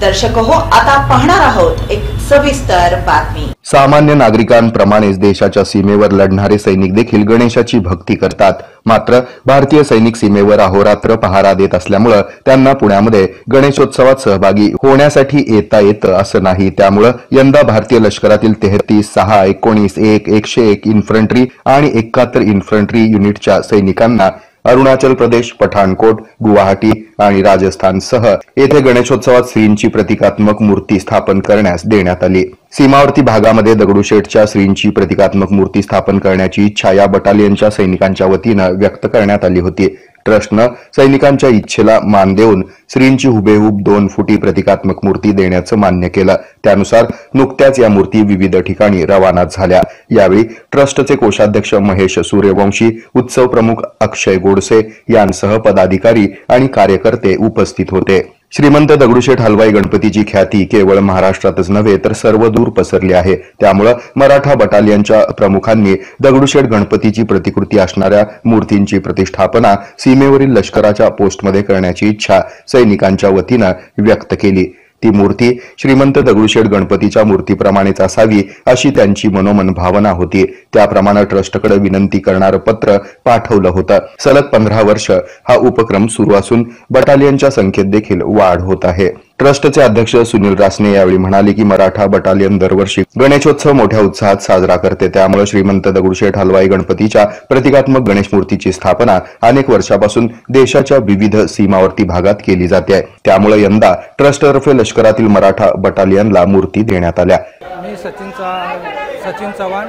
दर्शक हो, आता पाहणार आहोत एक सविस्तर बातमी। सामान्य नागरिकांप्रमाणेच देशाच्या सीमेवर लढणारे सैनिक देखील गणेशाची भक्ती करतात। मात्र भारतीय सैनिक सीमेवर अहोरात्र पहारा देत असल्यामुळे त्यांना पुण्यामध्ये गणेशोत्सवात सहभागी होण्यासाठी येता येतं असं नाही। त्यामुळे यंदा भारतीय लष्करातील 33, 6, 19, 1, 101 इन्फंट्री आणि 71 इन्फंट्री युनिटच्या सैनिकांना अरुणाचल प्रदेश, पठाणकोट, गुवाहाटी आणि राजस्थानसह येथे गणेशोत्सवात श्रींची प्रतिकात्मक मूर्ती स्थापन करण्यास देण्यात आली। सीमावर्ती भागामध्ये दगडूशेठच्या श्रींची प्रतिकात्मक मूर्ती स्थापन करण्याची इच्छा या बटालियनच्या सैनिकांच्या वतीनं व्यक्त करण्यात आली होती। ट्रस्टनं सैनिकांच्या इच्छेला मान देऊन श्रींची हुबेहूब 2 फुटी प्रतिकात्मक मूर्ती देण्याचं मान्य केलं। त्यानुसार नुकत्याच या मूर्ती विविध ठिकाणी रवाना झाल्या। यावेळी ट्रस्टचे कोषाध्यक्ष महेश सूर्यवंशी, उत्सव प्रमुख अक्षय गोडसे यांसह पदाधिकारी आणि कार्यकर्ते उपस्थित होते। श्रीमंत दगडूशेठ हलवाई गणपतीची ख्याती केवळ महाराष्ट्रातच नव्हे तर सर्वदूर पसरली आहे। त्यामुळे मराठा बटालियनच्या प्रमुखांनी दगडूशेठ गणपतीची प्रतिकृती असणाऱ्या मूर्तींची प्रतिष्ठापना सीमेवरील लष्कराच्या पोस्टमध्ये करण्याची इच्छा सैनिकांच्या वतीनं व्यक्त केली। ती मूर्ती श्रीमंत दगडूशेठ गणपतीच्या मूर्तीप्रमाणेच असावी अशी त्यांची मनोमन भावना होती। त्याप्रमाणे ट्रस्टकडे विनंती करणारं पत्र पाठवलं होतं। सलग 15 वर्ष हा उपक्रम सुरू असून बटालियनच्या संख्येत देखील वाढ होत आहे। ट्रस्टचे अध्यक्ष सुनील रासने यावेळी म्हणाले की मराठा बटालियन दरवर्षी गणेशोत्सव मोठ्या उत्साहात साजरा करते। त्यामुळे श्रीमंत दगडूशेठ हलवाई गणपतीच्या प्रतिकात्मक गणेश मूर्तीची स्थापना अनेक वर्षापासून देशाच्या विविध सीमावर्ती भागात केली जाते। त्यामुळे यंदा ट्रस्टतर्फे लष्करातील मराठा बटालियनला मूर्ती देण्यात आल्या। मी सचिन चव्हाण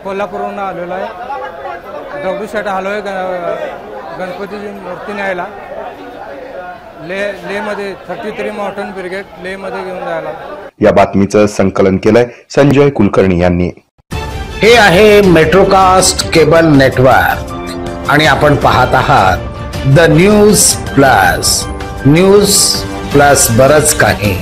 कोल्हापूरहून आलेलो आहे। दगडूशेठ हलवाई गणपतीची मूर्ती न्यायला ले मध्ये 33 माउंटन ब्रिगेड ले मध्ये घेऊन जायला। या बातमीचं संकलन केलंय संजय कुलकर्णी यांनी। हे आहे मेट्रोकास्ट केबल नेटवर्क आणि आपण पाहत आहात द न्यूज प्लस बरच काही।